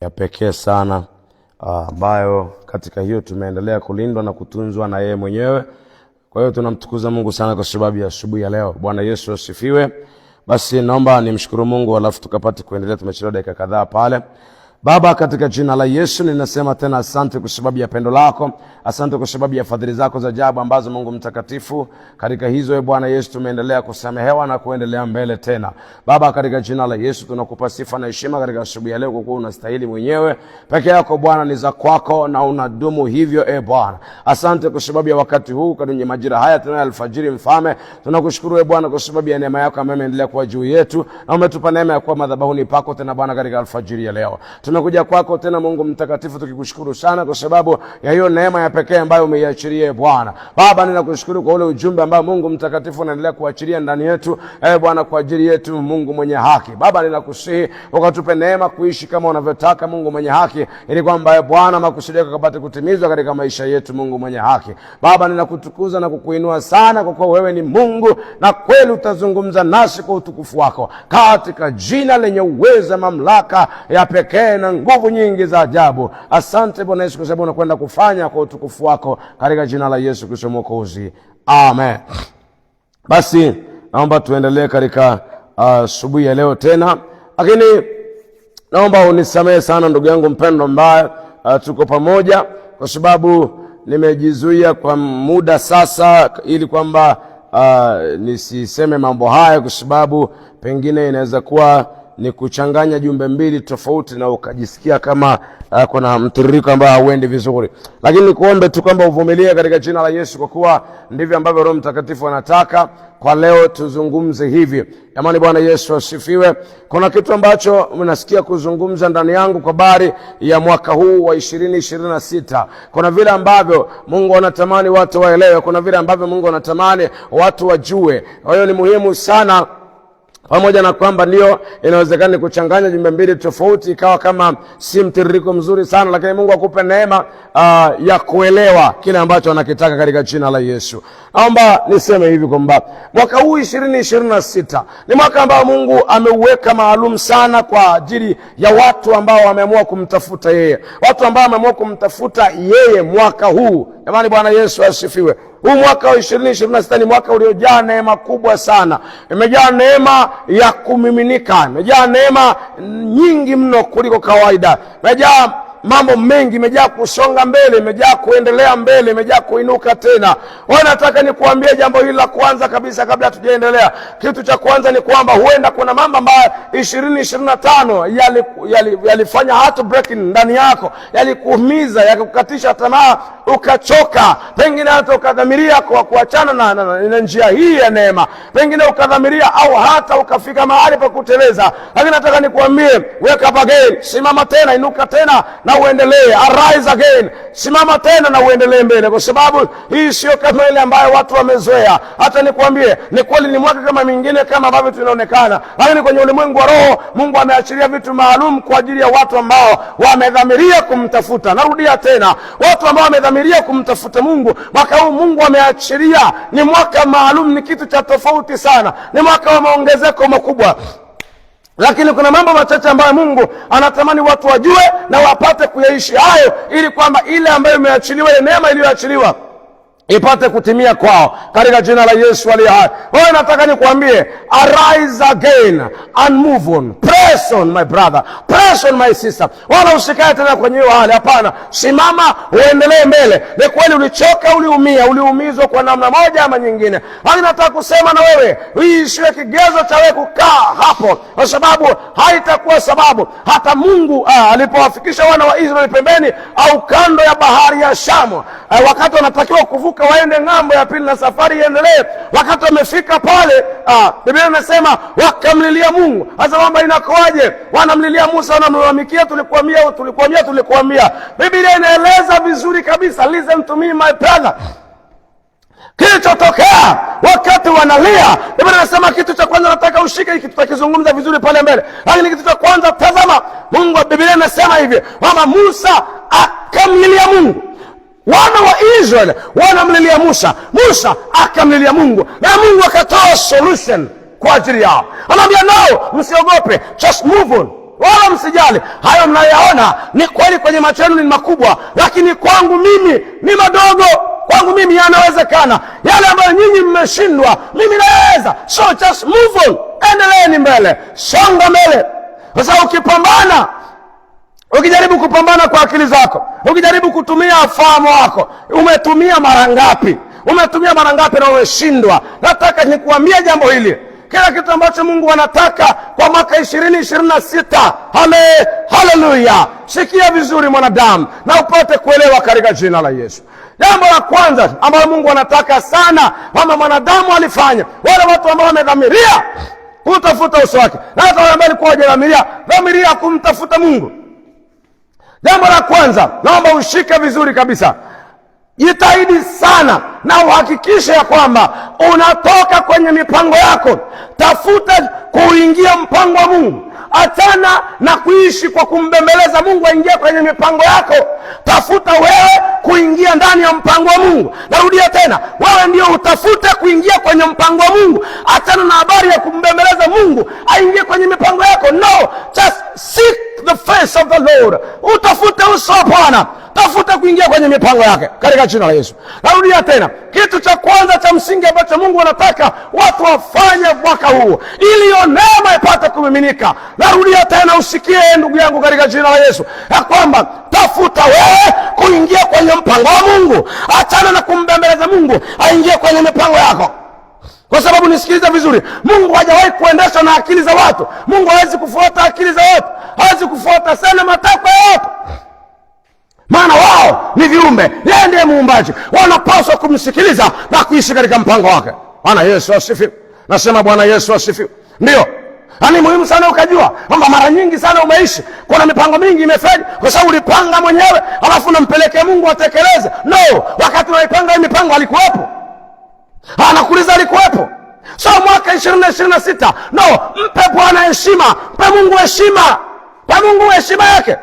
ya pekee sana ambayo katika hiyo tumeendelea kulindwa na kutunzwa na yeye mwenyewe. Kwa hiyo tunamtukuza Mungu sana kwa sababu ya asubuhi ya leo. Bwana Yesu asifiwe. Basi naomba nimshukuru Mungu alafu tukapate kuendelea. Tumechelewa dakika kadhaa pale. Baba, katika jina la Yesu ninasema tena asante kwa sababu ya pendo lako. Asante kwa sababu ya fadhili zako za ajabu ambazo Mungu mtakatifu katika hizo Bwana Yesu tumeendelea kusamehewa na kuendelea mbele tena. Baba, katika jina la Yesu tunakupa sifa na heshima katika asubuhi ya leo kwa kuwa unastahili mwenyewe. Peke yako Bwana ni za kwako na unadumu hivyo Bwana. Asante kwa sababu ya wakati huu kwenye majira haya tena alfajiri mfalme. Tunakushukuru Bwana kwa sababu ya neema yako ambayo imeendelea kuwa juu yetu na umetupa neema ya kuwa madhabahuni pako tena Bwana katika alfajiri ya leo. Tumekuja kwako tena Mungu mtakatifu tukikushukuru sana kwa sababu ya hiyo neema ya pekee ambayo umeiachilia Bwana. Baba, ninakushukuru kwa ule ujumbe ambao Mungu mtakatifu unaendelea kuachilia ndani yetu Bwana kwa ajili yetu Mungu mwenye haki. Baba, ninakusihi ukatupe neema kuishi kama unavyotaka Mungu mwenye haki, ili kwamba Bwana makusudi yako yakapate kutimizwa katika maisha yetu Mungu mwenye haki. Baba, ninakutukuza na kukuinua sana kwa kuwa wewe ni Mungu na kweli utazungumza nasi kwa utukufu wako katika jina lenye uweza, mamlaka ya pekee na nguvu nyingi za ajabu. Asante Bwana Yesu kwa sababu unakwenda kufanya kwa utukufu wako katika jina la Yesu Kristo Mwokozi. Amen. Basi naomba tuendelee katika asubuhi ya leo tena. Lakini naomba unisamehe sana ndugu yangu mpendwa ambaye tuko pamoja, kwa sababu nimejizuia kwa muda sasa ili kwamba nisiseme mambo haya, kwa sababu pengine inaweza kuwa ni kuchanganya jumbe mbili tofauti na ukajisikia kama kuna mtiririko ambao hauendi vizuri. Lakini nikuombe tu kwamba uvumilie katika jina la Yesu, kwa kuwa ndivyo ambavyo Roho Mtakatifu anataka kwa leo tuzungumze hivi. Jamani, Bwana Yesu asifiwe. Kuna kitu ambacho mnasikia kuzungumza ndani yangu kwa habari ya mwaka huu wa 2026. Kuna vile ambavyo Mungu anatamani watu waelewe, kuna vile ambavyo Mungu anatamani watu wajue. Kwa hiyo ni muhimu sana, pamoja na kwamba ndio inawezekana kuchanganya jumbe mbili tofauti ikawa kama si mtiririko mzuri sana, lakini Mungu akupe neema ya kuelewa kile ambacho anakitaka katika jina la Yesu. Naomba niseme hivi kwamba mwaka huu 2026 ni mwaka ambao Mungu ameuweka maalum sana kwa ajili ya watu ambao wameamua kumtafuta yeye. Watu ambao wameamua kumtafuta yeye mwaka huu. Jamani, Bwana Yesu asifiwe. Huu mwaka wa 2026 ni mwaka uliojaa neema kubwa sana. Imejaa neema ya kumiminika, imejaa neema nyingi mno kuliko kawaida. Imejaa mambo mengi, imejaa kusonga mbele, imejaa kuendelea mbele, imejaa kuinuka tena. Nataka nikuambie jambo hili la kwanza kabisa kabla tujaendelea. Kitu cha kwanza ni kwamba huenda kuna mambo ambayo 2025 yalifanya heartbreaking ndani yako, yalikuumiza, yakakukatisha tamaa, ukachoka. Pengine hata ukadhamiria kwa kuachana na njia hii ya neema. Pengine ukadhamiria au hata ukafika mahali pa kuteleza. Lakini nataka nikuambie, wake up again, simama tena, inuka tena na uendelee. Arise again, simama tena na uendelee mbele, kwa sababu hii sio kama ile ambayo watu wamezoea. Hata nikwambie, ni kweli ni mwaka kama mingine kama ambavyo tunaonekana, lakini kwenye ulimwengu wa roho Mungu ameachilia vitu maalum kwa ajili ya watu ambao wamedhamiria kumtafuta. Narudia tena, watu ambao wamedhamiria kumtafuta Mungu. Mwaka huu Mungu ameachilia ni mwaka maalum, ni kitu cha tofauti sana, ni mwaka wa maongezeko makubwa. Lakini kuna mambo machache ambayo Mungu anatamani watu wajue na wapate kuyaishi hayo, ili kwamba ile ambayo imeachiliwa, ile neema iliyoachiliwa ipate kutimia kwao katika jina la Yesu aliye hai. Wewe nataka nikuambie, arise again and move on. Press on my brother, press on my sister. Wala usikae tena kwenye hiyo hali, hapana. Simama uendelee mbele. Ni kweli ulichoka, uliumia, uliumizwa kwa namna moja ama nyingine. Lakini nataka kusema na wewe, hii isiwe kigezo cha wewe kukaa hapo, kwa sababu haitakuwa sababu. Hata Mungu alipowafikisha wana wa Israeli pembeni au kando ya bahari ya Shamu, wakati wanatakiwa kuvuka waende ng'ambo ya pili na safari iendelee, wakati wamefika pale, Biblia inasema wakamlilia Mungu. Sasa kwamba inakoaje? Wanamlilia Musa, wanamlalamikia, tulikuambia. Biblia inaeleza vizuri kabisa. Listen to me my brother. Kilichotokea wakati wanalia, Biblia inasema kitu cha kwanza nataka ushike, kitu tutakizungumza vizuri pale mbele. Lakini kitu cha kwanza, tazama, Mungu, Biblia inasema hivi kwamba Musa akamlilia Mungu. Wana wa Israeli wanamlilia Musa, Musa akamlilia Mungu, na Mungu akatoa solution kwa ajili yao. Anamwambia, no, msiogope, just move on. Wala msijali, hayo mnayaona ni kweli kwenye macho yenu ni makubwa, lakini kwangu mimi ni madogo. Kwangu mimi yanawezekana. Yale ambayo nyinyi mmeshindwa, mimi naweza. So just move on. Endeleeni mbele. Songa mbele. Kwa sababu ukipambana, ukijaribu kupambana kwa akili zako, ukijaribu kutumia fahamu wako, umetumia mara ngapi? Umetumia mara ngapi na umeshindwa? Nataka nikuambie jambo hili. Kila kitu ambacho Mungu anataka kwa mwaka 2026. Haleluya. Sikia vizuri mwanadamu na upate kuelewa katika jina la Yesu. Jambo la kwanza ambalo Mungu anataka sana kama mwanadamu alifanya, wale watu ambao wamedhamiria kutafuta uso wake, na hata wale ambao walikuwa hawajadhamiria kumtafuta Mungu. Jambo la kwanza, naomba ushike vizuri kabisa. Jitahidi sana na uhakikishe ya kwamba unatoka kwenye mipango yako. Tafuta kuingia mpango wa Mungu. Achana na kuishi kwa kumbembeleza Mungu aingie kwenye mipango yako. Tafuta wewe kuingia ndani ya mpango wa Mungu. Narudia tena, wewe ndio utafute kuingia kwenye mpango wa Mungu. Achana na habari ya kumbembeleza Mungu aingie kwenye mipango yako. No, just seek the face of the Lord. Utafute uso wa Bwana. Tafuta kuingia kwenye mipango yake katika jina la Yesu. Narudia tena, kitu cha kwanza cha msingi ambacho Mungu anataka watu wafanye mwaka huu ili hiyo neema ipate kumiminika. Narudia tena, usikie ndugu yangu katika jina la Yesu, ya kwamba tafuta wewe kuingia kwenye mpango wa Mungu. Achana na kumbembeleza Mungu aingie kwenye mipango yako. Kwa sababu nisikilize vizuri, Mungu hajawahi kuendeshwa na akili za watu. Mungu hawezi kufuata akili za watu. Hawezi kufuata sana matakwa ya watu. Maana wao ni viumbe, yeye ndiye muumbaji. Wanapaswa kumsikiliza na kuishi katika mpango wake. Bwana Yesu asifiwe. Nasema Bwana Yesu asifiwe. Ndio. Ni muhimu sana ukajua kwamba mara nyingi sana umeishi, kuna mipango mingi imefeli kwa sababu ulipanga mwenyewe, alafu unampelekea Mungu atekeleze. No, wakati unaipanga hiyo mipango alikuwepo. Anakuuliza alikuwepo. So mwaka 2026, no, mpe Bwana heshima, mpe Mungu heshima. Mpe Mungu heshima yake.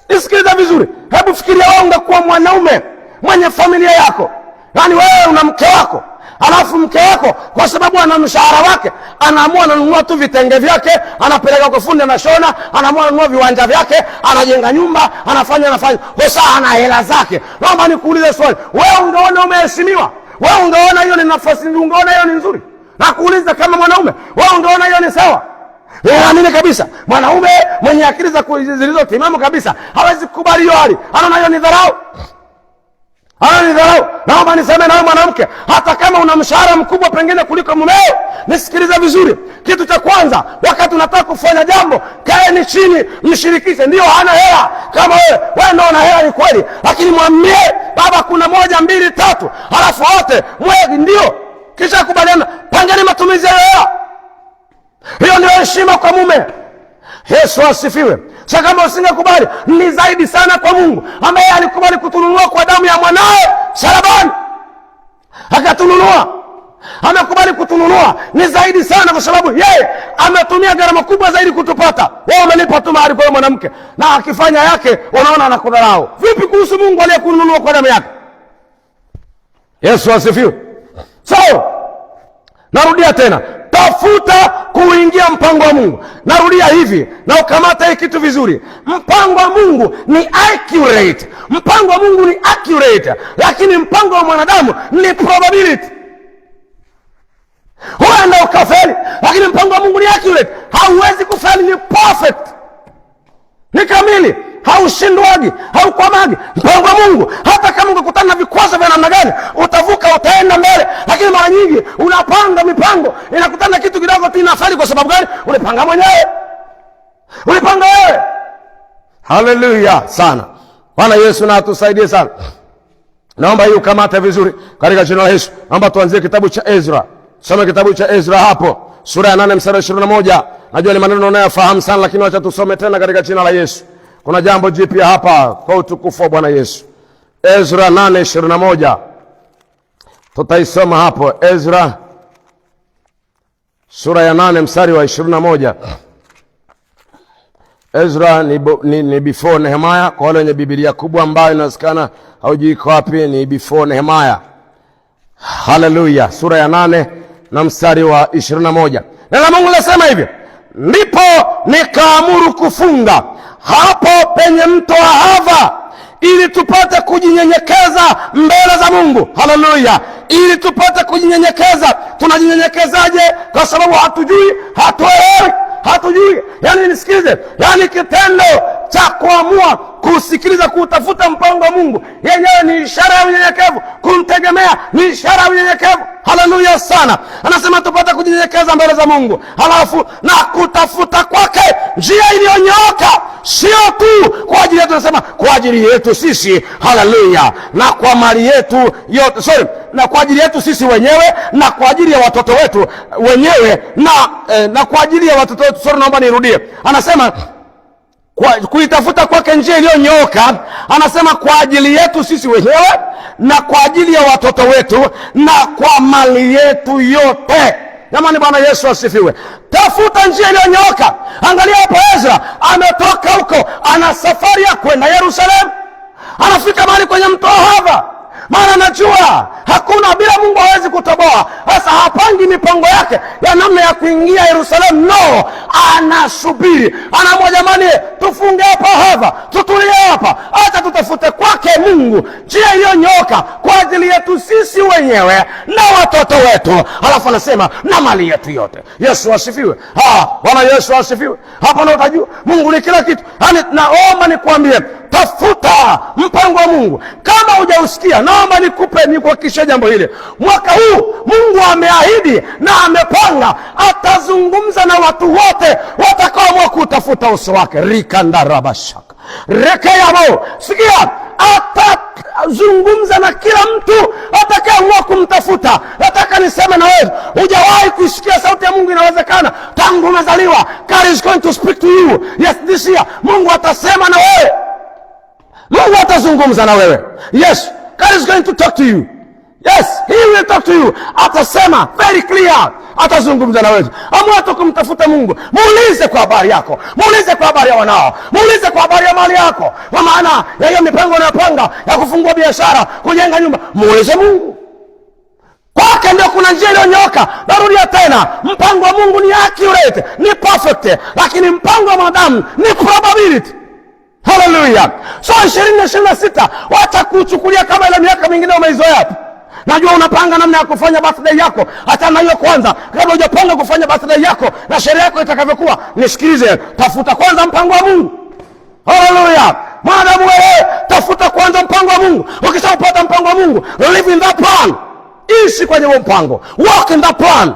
Nisikiliza vizuri. Hebu fikiria wewe ungekuwa mwanaume mwenye familia yako. Yaani wewe una mke wako, alafu mke wako kwa sababu ana mshahara wake, anaamua ananunua tu vitenge vyake, anapeleka kwa fundi anashona, anaamua ananunua viwanja vyake, anajenga nyumba, anafanya. Sasa ana hela zake. Naomba nikuulize swali. Wewe ungeona umeheshimiwa? Wewe ungeona hiyo ni nafasi, ungeona hiyo ni nzuri? Nakuuliza kama mwanaume, wewe ungeona hiyo ni sawa? Naamini kabisa mwanaume mwenye akili zilizotimamu kabisa hawezi kukubali hiyo hali. Anaona hiyo ni dharau. Naomba niseme na wewe mwanamke, hata kama una mshahara mkubwa pengine kuliko mumeo, nisikilize vizuri. Kitu cha kwanza, wakati unataka kufanya jambo, kaeni chini, mshirikishe. Ndio hana hela kama wewe ndio una hela ni kweli, lakini mwambie baba, kuna 1 2 3, halafu wote mwezi ndio. Kisha kubaliana, pangeni matumizi ya hela. Hiyo ndio heshima kwa mume. Yesu asifiwe. Sasa kama usingekubali, ni zaidi sana kwa Mungu ambaye alikubali kutununua kwa damu ya mwanae salabani. Akatununua. Amekubali kutununua. Ni zaidi sana kwa sababu yeye ametumia gharama kubwa zaidi kutupata. Wewe umelipa tu mahali kwa mwanamke, na akifanya yake unaona anakudharau. Vipi kuhusu Mungu aliyekununua kwa damu yake? Yesu asifiwe. So, narudia tena, tafuta kuingia mpango wa Mungu. Narudia hivi, na ukamata hii kitu vizuri. Mpango wa Mungu ni accurate. Mpango wa Mungu ni accurate, lakini mpango wa mwanadamu ni probability. Huenda ukafeli, lakini mpango wa Mungu ni accurate. Hauwezi kufeli, ni perfect. Ni kamili, haushindwagi, haukwamagi. Mpango wa Mungu, hata kama ungekutana na vikwazo vya namna gani, utavuka, utaenda mbele. Lakini mara nyingi unapanga mipango, inakutana kitu kidogo tu inafeli. Kwa sababu gani? Ulipanga mwenyewe. Ulipanga wewe. Haleluya sana. Bwana Yesu na atusaidie sana. Naomba hii ukamate vizuri katika jina la Yesu. Naomba tuanzie kitabu cha Ezra. Soma kitabu cha Ezra hapo, sura ya 8 mstari wa 21. Najua ni maneno unayofahamu sana, lakini acha tusome tena katika jina la Yesu. Kuna jambo jipya hapa kwa utukufu wa Bwana Yesu. Ezra 8:21. Tutaisoma hapo Ezra sura ya 8 mstari wa 21. Ezra ni before Nehemiah. Kwa wale wenye Biblia kubwa ambayo inasikana haujui iko wapi, ni before Nehemiah. Haleluya. Sura ya 8 na mstari wa 21. Neno la Mungu linasema hivi: ndipo nikaamuru kufunga hapo penye mto Ahava, ili tupate kujinyenyekeza mbele za Mungu. Haleluya! Ili tupate kujinyenyekeza. Tunajinyenyekezaje? Kwa sababu hatujui, hatuelewi, hatujui. Yani nisikilize, yani kitendo cha kuamua kusikiliza, kutafuta mpango wa Mungu yenyewe ni ishara ya unyenyekevu. Kumtegemea ni ishara ya unyenyekevu. Haleluya sana. Anasema tupate kujinyenyekeza mbele za Mungu, halafu na kutafuta kwake njia iliyonyooka, sio tu kwa ajili yetu, anasema kwa ajili yetu sisi. Haleluya! Na kwa mali yetu yote, na kwa ajili yetu sisi wenyewe, na kwa ajili ya watoto wetu wenyewe, na kwa ajili ya watoto wetu. Naomba nirudie. Anasema kuitafuta kwake njia iliyonyooka, anasema kwa ajili yetu sisi wenyewe, na kwa ajili ya watoto wetu, na kwa mali yetu yote. Jamani, Bwana Yesu asifiwe. Tafuta njia iliyonyooka. Angalia hapo, Ezra ametoka huko, ana safari ya kwenda Yerusalemu. Anafika mahali kwenye mto Ahava, maana najua hakuna, bila Mungu hawezi kutoboa. Sasa hapangi mipango yake ya namna ya kuingia Yerusalemu, no, anasubiri. Anaamua, jamani, tufunge hapa Ahava, tutulie hapa, acha tutafute kwake Mungu njia iliyonyooka kwa ajili yetu sisi wenyewe na watoto wetu, alafu anasema na mali yetu yote. Yesu asifiwe. Bwana Yesu asifiwe. Hapa ndio utajua Mungu ni kila kitu. Yaani naomba nikwambie, tafuta mpango wa Mungu. Kama hujausikia, naomba nikuhakikishie jambo hili. Mwaka huu Mungu ameahidi na amepanga atazungumza na watu wote watakaoamua kutafuta uso wake. Rikandarabashaka rekeyabo. Sikia, atazungumza na kila mtu atakayeamua kumtafuta. Nataka niseme na wewe, hujawahi kusikia sauti ya Mungu, inawezekana tangu umezaliwa. God is going to speak to you. Yes, this year Mungu atasema na wewe. Mungu atazungumza na wewe. Yes, God is going to talk to you. Yes, he will talk to you. Atasema very clear, atazungumza na wewe. Amua tu kumtafuta Mungu. Muulize kwa habari yako, muulize kwa habari ya wanao, muulize kwa habari ya mali yako, kwa maana ya hiyo mipango unayopanga ya kufungua biashara, kujenga nyumba. Muulize Mungu. Kwake ndio kuna njia iliyonyooka. Narudia tena, mpango wa Mungu ni accurate, ni perfect, lakini mpango wa mwanadamu ni probability. Hallelujah. So 2026 wacha kuchukulia kama ile miaka mingine umeizoea. Najua unapanga namna ya kufanya birthday yako, hata na hiyo kwanza, kabla hujapanga kufanya birthday yako na sherehe yako itakavyokuwa, nisikilize, tafuta kwanza mpango wa Mungu. Hallelujah. Maadamu wewe tafuta kwanza mpango wa Mungu. Ukishapata mpango wa Mungu, live in that plan. Ishi kwenye huo mpango. Walk in that plan.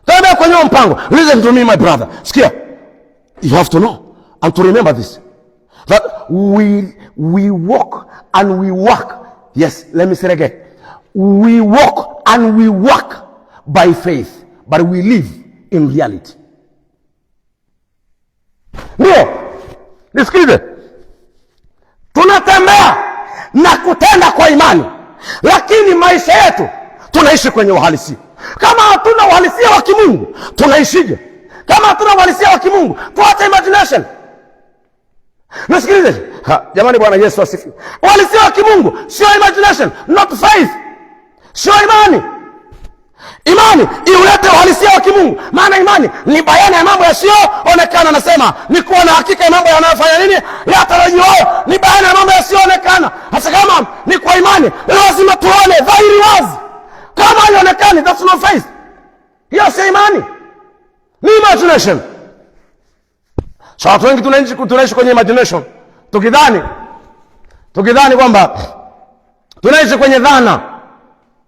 Tembea kwenye huo mpango. Listen to me, my brother. Sikia. You have to know and to remember this, that we walk and we work. Yes, let me say it again. We walk and we work by faith, but we live in reality. Ndio, nisikilize. Tunatembea na kutenda kwa imani, lakini maisha yetu tunaishi kwenye uhalisia. Kama hatuna uhalisia wa kimungu, tunaishije? Kama hatuna uhalisia wa kimungu, tuache imagination. Nasikilize. Jamani, Bwana Yesu asifiwe. Uhalisia wa kimungu sio imagination, not faith. Sio imani. Imani iulete uhalisia wa kimungu. Maana imani ni bayana ya mambo yasiyoonekana. Anasema ni kuwa na hakika ya mambo yanayofanya nini? Yatarajiwayo. Ni bayana ya mambo yasiyoonekana. Hata kama ni kwa imani, lazima tuone dhahiri wazi. Kama haionekani, that's not faith. Hiyo sio imani, ni imagination. So watu wengi tunaishi kwenye imagination, tukidhani kwamba tunaishi kwenye dhana,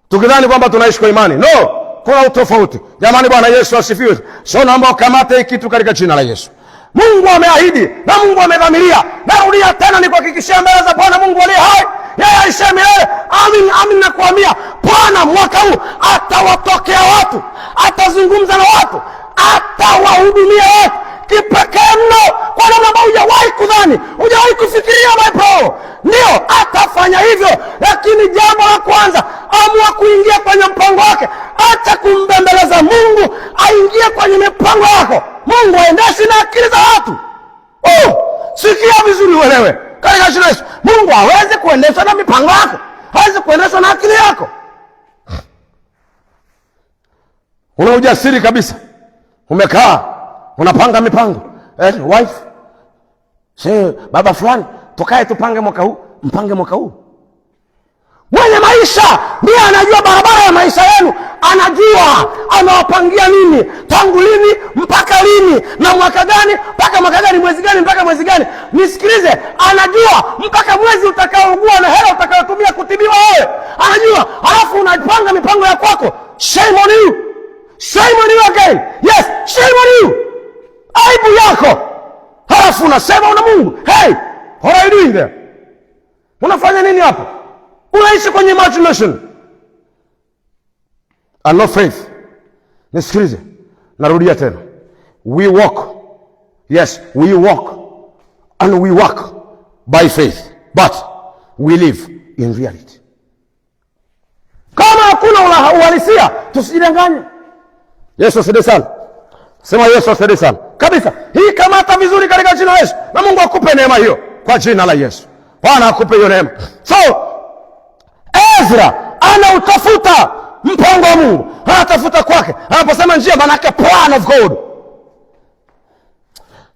tukidhani kwamba tunaishi kwa imani. No, kuna utofauti. Jamani, Bwana Yesu asifiwe. So naomba ukamate hiki kitu katika jina la Yesu. Mungu ameahidi na Mungu amedhamiria. Narudia tena nikuhakikishia mbele za Bwana Mungu aliye hai, yeye aishiye milele. Amin, amin nakuambia, Bwana mwaka huu atawatokea watu, atazungumza na watu, atawahudumia watu kipekee mno, kwa namna ambayo hujawahi kudhani, hujawahi kufikiria, my bro. Ndio, atafanya hivyo, lakini jambo la kwanza, amua kuingia kwenye mpango wake. Acha kumbembeleza Mungu, aingie kwenye mipango yako. Mungu aendeshi na akili za watu. Sikia vizuri uelewe. Katika jina la Yesu, Mungu hawezi kuendeshwa na mipango yako, hawezi kuendeshwa na akili yako. Una ujasiri kabisa, umekaa unapanga mipango. Wife, Baba fulani, tukae tupange mwaka huu. Mpange mwaka huu. Mwenye maisha ndiye anajua barabara ya maisha yenu. Anajua anawapangia nini, tangu lini mpaka lini, na mwaka gani mpaka mwaka gani, mwezi gani mpaka mwezi gani. Nisikilize, anajua mpaka mwezi utakaougua na hela utakayotumia kutibiwa wewe. Anajua. Alafu unapanga mipango ya kwako. Shame on you. Shame on you again. Yes, shame on you. Aibu yako. Halafu unasema una Mungu. Hey, what are you doing there? Unafanya nini hapo? Unaishi kwenye imagination and no faith. Nisikilize, narudia tena. We walk. Yes, we walk and we walk by faith, but we live in reality. Kama hakuna uhalisia, tusijidanganye. Yesu asifiwe sana. Sema Yesu asifiwe sana. Kabisa. Hii kamata vizuri katika jina la Yesu. Na Mungu akupe neema hiyo kwa jina la Yesu. Bwana akupe hiyo neema. So, Ezra anautafuta mpango wa Mungu. Anatafuta kwake. Anaposema njia, maana yake plan of God.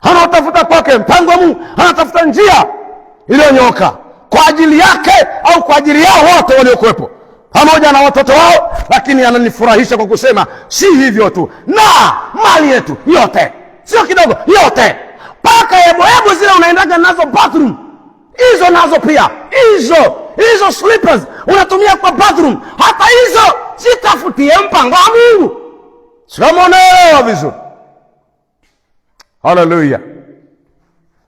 Anatafuta kwake mpango wa Mungu. Anatafuta njia iliyonyooka kwa ajili yake au kwa ajili yao wote waliokuwepo, pamoja na watoto wao. Lakini ananifurahisha kwa kusema si hivyo tu, na mali yetu yote, sio kidogo, yote. Paka yebo zile unaendaga nazo bathroom, hizo nazo pia, hizo slippers unatumia kwa bathroom, hata hizo zitafutie mpango wa Mungu. Sio mnaelewa vizuri? Hallelujah.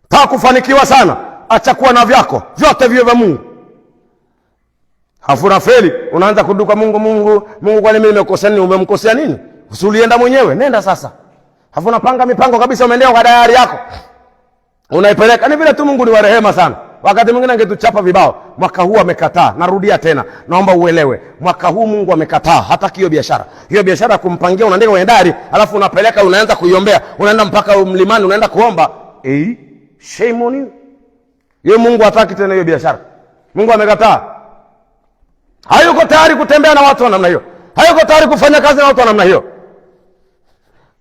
Taka kufanikiwa sana, acha kuwa na vyako vyote vile vya Mungu. Hafuna feli, unaanza kuduka Mungu, kwa nini mimi nimekosea nini? Umemkosea nini? Usiulienda mwenyewe, nenda sasa. Hafuna panga mipango kabisa, umeendea kwa dayari yako. Unaipeleka. Ni vile tu Mungu ni wa rehema sana. Wakati mwingine angetuchapa vibao. Mwaka huu amekataa. Narudia tena. Naomba uelewe. Mwaka huu Mungu amekataa hata hiyo biashara. Hiyo biashara kumpangia, unaandika kwenye diary, alafu unapeleka, unaanza kuiombea. Unaenda mpaka mlimani, unaenda kuomba. Shame on you. Yeye Mungu hataki tena hiyo biashara. Mungu amekataa. Hayuko tayari kutembea na watu wa namna hiyo. Hayuko tayari kufanya kazi na watu wa namna hiyo.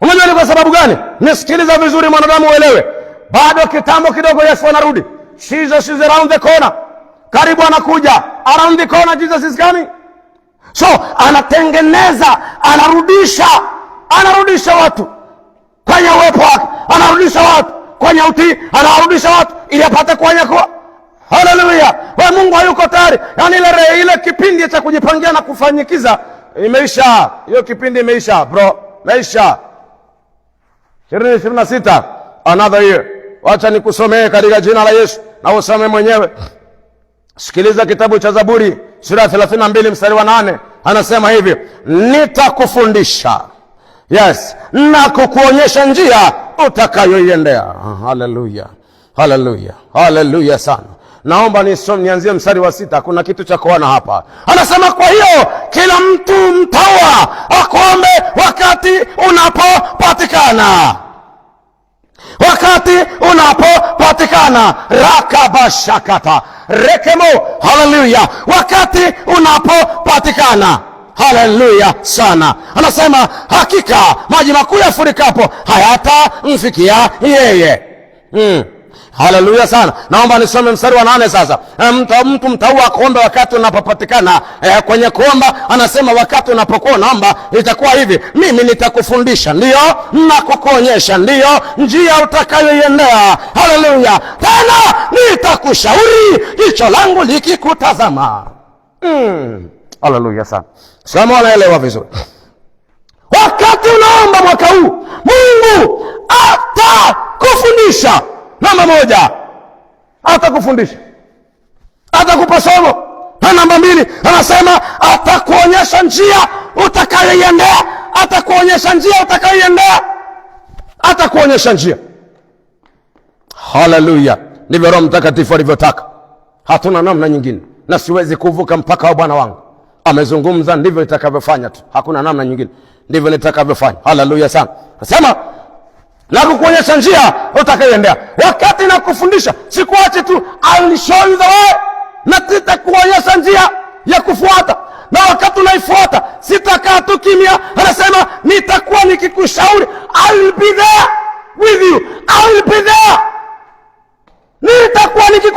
Unajua ni kwa sababu gani? Nisikiliza vizuri mwanadamu uelewe. Bado kitambo kidogo Yesu anarudi. Jesus is around the corner. Karibu anakuja. Around the corner Jesus is coming. So, anatengeneza, anarudisha watu kwenye uwepo wake. Anarudisha watu kwenye utii, anarudisha watu ili apate kuwanyakuwa. Hallelujah. Wewe Mungu hayuko tayari. Yaani ile kipindi cha kujipangia na kufanyikiza imeisha. Hiyo kipindi imeisha, bro. Imeisha. 2026 another year. Wacha nikusomee katika jina la Yesu na usome mwenyewe. Sikiliza kitabu cha Zaburi sura 32 mstari wa 8. Anasema hivi, nitakufundisha. Yes, na kukuonyesha njia utakayoiendea. Hallelujah. Hallelujah. Hallelujah sana. Naomba nianzie mstari wa 6. Kuna kitu cha kuona hapa. Anasema kwa hiyo kila mtu mtawa akuombe wakati unapopatikana. Wakati unapopatikana. Rakabashakata. Rekemo. Hallelujah. Wakati unapopatikana. Hallelujah sana. Anasema hakika maji makuu yafurikapo hayatamfikia yeye. Hallelujah sana. Naomba nisome mstari wa 8 sasa. Mtu mtaua kuomba wakati unapopatikana. Kwenye kuomba anasema wakati unapokuwa naomba itakuwa hivi, mimi nitakufundisha, ndio, na kukuonyesha, ndio, njia utakayoiendea. Hallelujah. Tena nitakushauri jicho langu likikutazama. Hallelujah sana. Sema wanaelewa vizuri. Wakati unaomba mwaka huu, Mungu atakufundisha. Namba 1, atakufundisha. Atakupa somo. Na namba 2, anasema atakuonyesha njia utakayoiendea. Atakuonyesha njia utakayoiendea. Atakuonyesha njia. Hallelujah. Ndivyo Roho Mtakatifu alivyotaka. Hatuna namna nyingine. Na siwezi kuvuka mpaka wa Bwana wangu. Amezungumza, ndivyo nitakavyofanya tu. Hakuna namna nyingine. Ndivyo nitakavyofanya. Hallelujah sana. Nasema na kukuonyesha njia utakayoendea. Wakati na kufundisha, sikuache tu, I'll show you the way. Na nitakuonyesha njia ya kufuata. Na wakati unaifuata, sitakaa tu kimya. Anasema nitakuwa nikikushauri. I'll be there with you. I'll be there.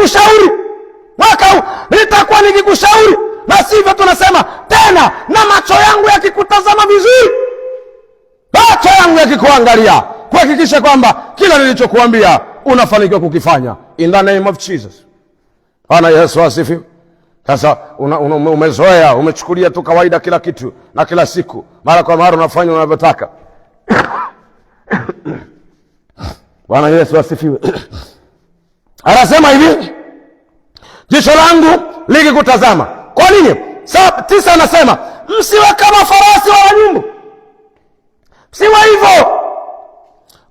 nikikushauri mwaka huu, nitakuwa nikikushauri, na sivyo tunasema tena, na macho yangu yakikutazama vizuri, macho yangu yakikuangalia, kuhakikisha kwamba kila nilichokuambia unafanikiwa kukifanya, in the name of Jesus. Bwana Yesu asifiwe. Sasa umezoea, umechukulia tu kawaida kila kitu, na kila siku mara kwa mara unafanya unavyotaka. Bwana Yesu asifiwe. Anasema hivi, jicho langu likikutazama. Kwa nini? Sababu 9 anasema msiwe kama farasi wala nyumbu. Msiwe hivyo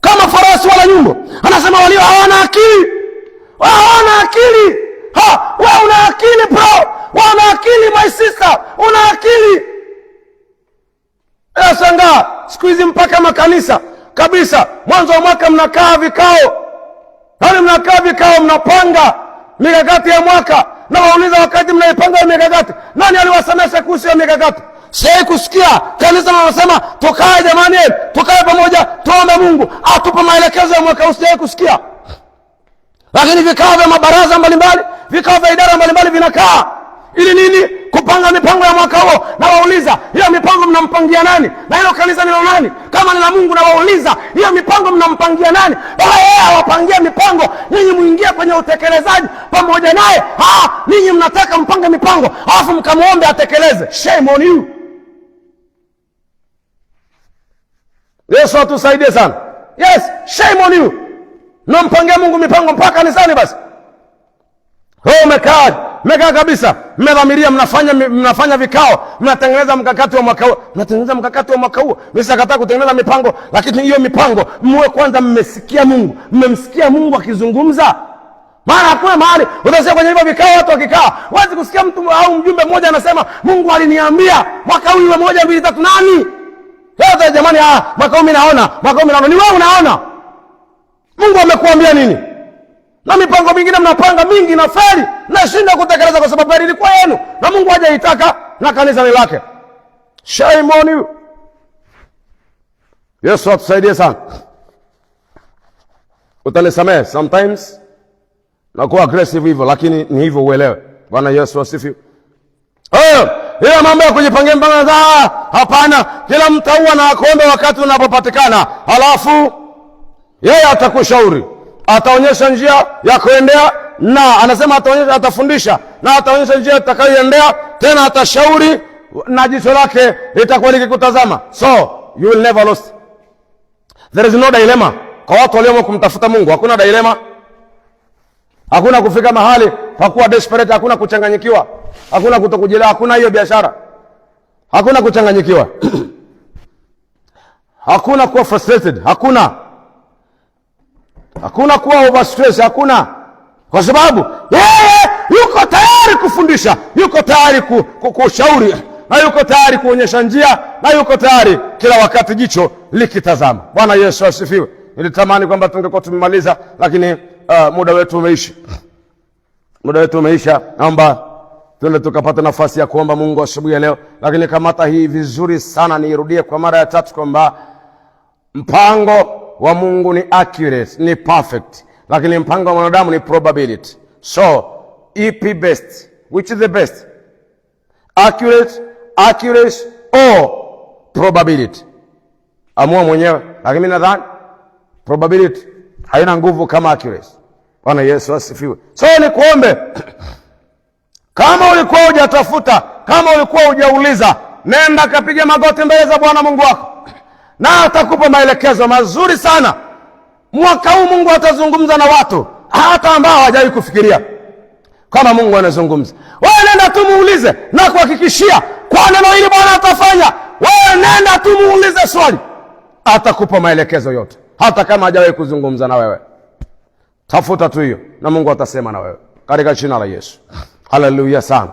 kama farasi wala nyumbu. Anasema walio hawana akili. Hawana akili. Wewe una akili bro. Una akili my sister. Una akili. Shangaa siku hizi mpaka makanisa kabisa, mwanzo wa mwaka mnakaa vikao. Hali mnakaa vikao, mnapanga mikakati ya mwaka. Na wauliza, wakati mnaipanga mikakati, nani aliwasemesha kuhusu hiyo mikakati? Sasa kusikia kanisa wanasema tukae jamani, tukae pamoja, tuombe Mungu atupe maelekezo ya mwaka. Usije kusikia. Lakini vikao vya mabaraza mbalimbali, vikao vya idara mbalimbali vinakaa. Ili nini? Kupanga mipango ya mwaka huo. Na wauliza, hiyo mipango mnampangia nani? Na hilo kanisa ni la nani? Kama ni la Mungu, na wauliza, hiyo mipango mnampangia nani? Baba yeye awapangia mipango, ninyi muingie kwenye utekelezaji pamoja naye. Ninyi mnataka mpange mipango, alafu mkamuombe atekeleze. Shame on you. Yesu atusaidie sana. Yes, shame on you. Mnampangia Mungu mipango mpaka kanisani basi. Mmekaa kabisa, mmedhamiria, mnafanya vikao, mnatengeneza mkakati wa mwaka huo. Mnatengeneza mkakati wa mwaka huo. Mimi sikataa kutengeneza mipango, lakini hiyo mipango mwe kwanza mmesikia Mungu. Mmemsikia Mungu akizungumza. Maana hakuna mahali utasikia kwenye hivyo vikao watu wakikaa, huwezi kusikia mtu au mjumbe mmoja anasema Mungu aliniambia mwaka huu iwe 1 2 3. Nani? Yote jamani, mwaka huu mimi naona, mwaka huu mimi naona. Ni wewe unaona. Mungu amekuambia nini? Na mipango mingine mnapanga mingi na feli, na shinda kutekeleza kwa sababu gari ilikuwa yenu na Mungu hajaitaka na kanisa ni lake. Shame on you. Yesu atusaidie sana. Utanisamehe sometimes nakuwa aggressive hivyo, lakini ni hivyo uelewe. Bwana Yesu asifiwe. Hiyo mambo ya kujipangia mpango hapana. Kila mtaua na akombe wakati unapopatikana. Halafu yeye atakushauri, ataonyesha njia ya kuendea, na anasema ataonyesha, atafundisha na ataonyesha njia utakayoendea, tena atashauri na jicho lake litakuwa likikutazama. So you will never lose. There is no dilemma. Kwa watu walio kumtafuta Mungu hakuna dilemma. Hakuna kufika mahali pakuwa desperate, hakuna kuchanganyikiwa, hakuna kutokujielewa, hakuna hiyo biashara. Hakuna kuchanganyikiwa. Hakuna kuwa frustrated, hakuna kuwa overstress, hakuna. Kwa sababu yeye yuko tayari kufundisha, yuko tayari kushauri, na yuko tayari kuonyesha njia, na yuko tayari kila wakati jicho likitazama. Bwana Yesu asifiwe. Nilitamani kwamba tungekuwa tumemaliza, lakini muda wetu umeisha. Naomba tuende tukapata nafasi ya kuomba Mungu asubuhi ya leo. Lakini kamata hii vizuri sana, niirudie kwa mara ya 3 kwamba mpango wa Mungu ni accurate, ni perfect, lakini mpango wa mwanadamu ni probability. So ipi best? Which is the best? Accuracy or probability? Amua mwenyewe, lakini mimi nadhani probability haina nguvu kama accuracy. Bwana Yesu asifiwe. So ni kuombe, kama ulikuwa hujatafuta, kama ulikuwa hujauliza, nenda kapige magoti mbele za Bwana Mungu wako, na atakupa maelekezo mazuri sana. Mwaka huu Mungu atazungumza na watu hata ambao hawajawahi kufikiria kama Mungu anazungumza. Wewe nenda tu muulize, na kuhakikishia kwa neno hili Bwana atafanya. Wewe nenda tu muulize swali, atakupa maelekezo yote hata kama hajawahi kuzungumza na wewe. Tafuta tu hiyo na Mungu atasema na wewe katika jina la Yesu. Haleluya sana.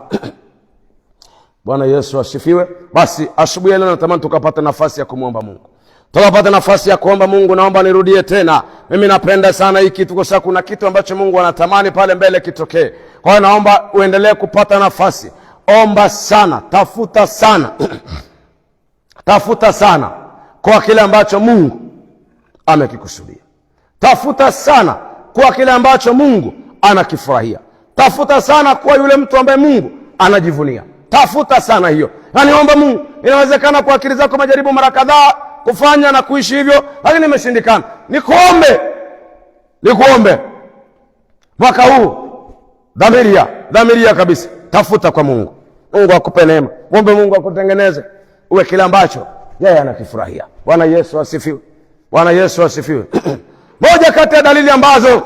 Bwana Yesu asifiwe. Basi asubuhi leo natamani tukapata nafasi ya kumwomba Mungu. Tukapata nafasi ya kuomba Mungu. Naomba nirudie tena, mimi napenda sana hiki kitu kwa sababu kuna kitu ambacho Mungu anatamani pale mbele kitokee. Kwa hiyo naomba uendelee kupata nafasi. Omba sana, tafuta sana. Tafuta sana kwa kile ambacho Mungu amekikusudia. Tafuta sana kwa kile ambacho Mungu anakifurahia. Tafuta sana kuwa yule mtu ambaye Mungu anajivunia. Tafuta sana hiyo. Yaani omba Mungu. Inawezekana kwa akili zako majaribu mara kadhaa kufanya na kuishi hivyo, lakini imeshindikana. Nikuombe mwaka huu dhamiria kabisa. Tafuta kwa Mungu. Mungu akupe neema. Muombe Mungu akutengeneze uwe kile ambacho yeye anakifurahia. Bwana Yesu asifiwe. Bwana Yesu asifiwe. Moja kati ya dalili ambazo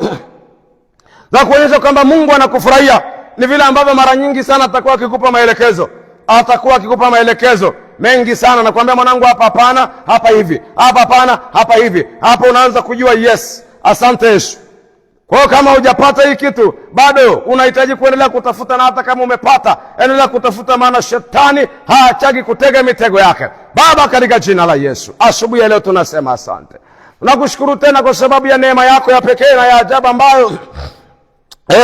za kuonyesha kwamba Mungu anakufurahia ni vile ambavyo mara nyingi sana atakuwa akikupa maelekezo. Atakuwa akikupa maelekezo mengi sana, na kuambia mwanangu, hapa hapana, hapa hivi, hapa hapana, hapa hivi. Hapo unaanza kujua yes, asante Yesu. Kwa hiyo kama hujapata hii kitu bado unahitaji kuendelea kutafuta, na hata kama umepata endelea kutafuta, maana shetani haachagi kutega mitego yake. Baba, katika jina la Yesu, asubuhi ya leo tunasema asante. Tunakushukuru tena kwa sababu ya neema yako ya pekee na ya ajabu ambayo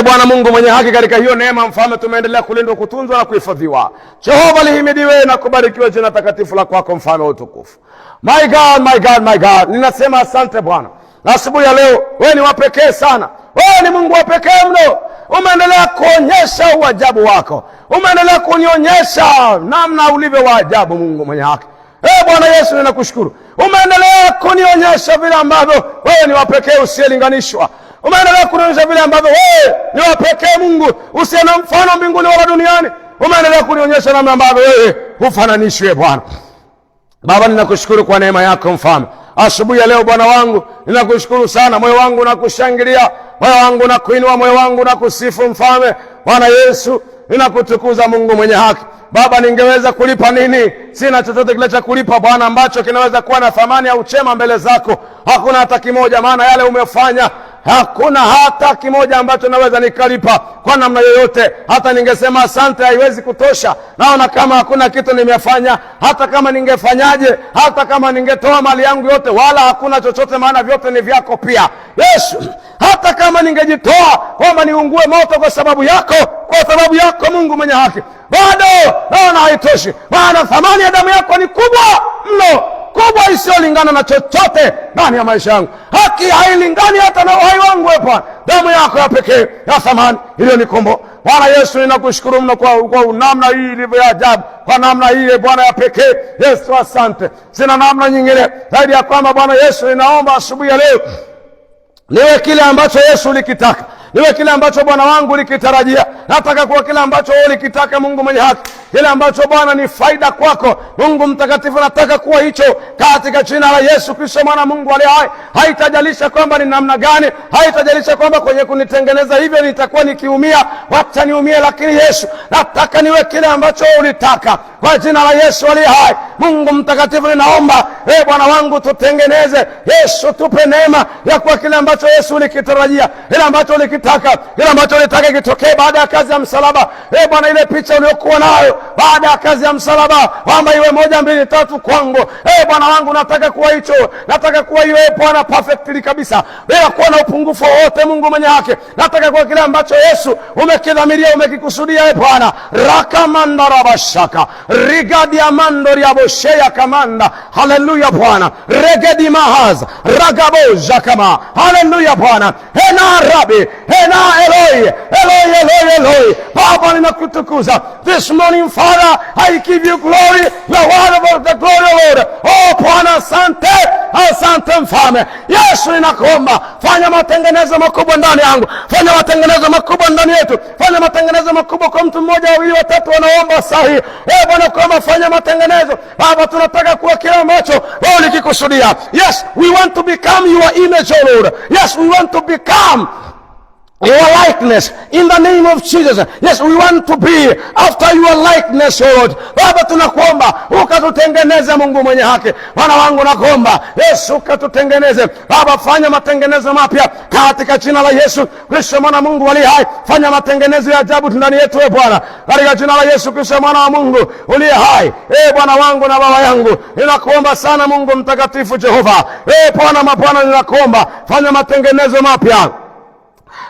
Bwana Mungu mwenye haki, katika hiyo neema Mfalme tumeendelea kulindwa, kutunzwa na kuhifadhiwa. Jehova lihimidiwe na kubarikiwe jina takatifu la kwako, Mfalme wa utukufu. My God, my God, my God, ninasema asante Bwana. Na asubuhi ya leo wewe ni wa pekee sana. Wewe ni Mungu wa pekee mno. Umeendelea kuonyesha uajabu wako. Umeendelea kunionyesha namna ulivyo wa ajabu, Mungu mwenye haki. Bwana Yesu, ninakushukuru. Umeendelea kunionyesha vile ambavyo wewe ni wa pekee usiyelinganishwa. Umeendelea kunionyesha vile ambavyo wewe ni wa pekee Mungu usiye na mfano mbinguni wala duniani. Umeendelea kunionyesha namna ambavyo wewe hufananishwe Bwana. Baba, ninakushukuru kwa neema yako Mfalme. Asubuhi ya leo Bwana wangu, ninakushukuru sana. Moyo wangu unakushangilia, moyo wangu unakuinua, moyo wangu unakusifu Mfalme. Bwana Yesu, ninakutukuza Mungu mwenye haki. Baba, ningeweza kulipa nini? Sina chochote kile cha kulipa Bwana ambacho kinaweza kuwa na thamani au chema mbele zako. Hakuna hata kimoja, maana yale umefanya hakuna hata kimoja ambacho naweza nikalipa kwa namna yoyote. Hata ningesema asante haiwezi kutosha. Naona kama hakuna kitu nimefanya. Hata kama ningefanyaje, hata kama ningetoa mali yangu yote, wala hakuna chochote, maana vyote ni vyako pia Yesu. Hata kama ningejitoa kwamba niungue moto kwa sababu yako Mungu mwenye haki, bado naona haitoshi, maana thamani ya damu yako ni kubwa mno, kubwa isiyolingana na chochote ndani ya maisha yangu. Haki hailingani hata na uhai wangu. Bwana, damu yako ya pekee ya thamani iliyonikomboa. Bwana Yesu, ninakushukuru mno kwa namna hii ilivyo ya ajabu, kwa namna hii Bwana ya pekee. Yesu, asante. Sina namna nyingine zaidi ya kwamba Bwana Yesu, ninaomba asubuhi ya leo niwe kile ambacho Yesu ulikitaka, niwe kile ambacho Bwana wangu ulikitarajia. Nataka kuwa kile ambacho wewe ulikitaka, Mungu mwenye haki, kile ambacho Bwana ni faida kwako, Mungu mtakatifu. Nataka kuwa hicho katika jina la Yesu Kristo, mwana Mungu aliye hai. Haitajalisha kwamba ni namna gani, haitajalisha kwamba kwenye kunitengeneza hivyo nitakuwa nikiumia, wacha niumie, lakini Yesu, nataka niwe kile ambacho wewe ulitaka, kwa jina la Yesu aliye hai. Mungu mtakatifu, ninaomba Bwana wangu tutengeneze. Yesu, tupe neema ya kuwa kile ambacho Yesu ulikitarajia, kile ambacho ulikitaka, kile ambacho ulitaka kitokee baada ya kazi ya msalaba. Bwana, ile picha uliyokuwa nayo baada ya kazi ya msalaba, kwamba iwe 1 2 3 kwangu. Bwana wangu, nataka kuwa hicho, nataka kuwa iwe Bwana perfectly kabisa, bila kuwa na upungufu wote, Mungu mwenye haki. Nataka kuwa kile ambacho Yesu umekidhamiria, umekikusudia Bwana. Rakamanda rabashaka rigadi amando riaboshea kamanda. Haleluya Bwana. Regedi mahaza ragaboja kama. Haleluya Bwana. Hena rabi, hena Eloi, Eloi, Eloi, Eloi. Baba, ninakutukuza this morning Father, I give you glory, the word of the glory Lord. Oh Bwana, asante, asante Mfalme. Yesu, ninakuomba fanya matengenezo makubwa ndani yangu, fanya matengenezo makubwa ndani yetu, fanya matengenezo makubwa kwa mtu mmoja, wawili, watatu wanaomba sahi. Bwana, kwamba fanya matengenezo Baba, tunataka kuwa kile ambacho wewe ulikikusudia. Yes, we want to become your image, oh Lord. Yes, we want to become your likeness in the name of Jesus. Yes, we want to be after your likeness, oh Lord. Baba, tunakuomba ukatutengeneze, Mungu mwenye haki. Bwana wangu, nakuomba Yesu ukatutengeneze Baba, fanya matengenezo mapya katika jina la Yesu Kristo, mwana Mungu aliye hai. Fanya matengenezo ya ajabu ndani yetu Bwana, katika jina la Yesu Kristo, mwana wa Mungu uliye hai. Bwana wangu na baba yangu, ninakuomba sana Mungu mtakatifu Jehova. Bwana mabwana, ninakuomba fanya matengenezo mapya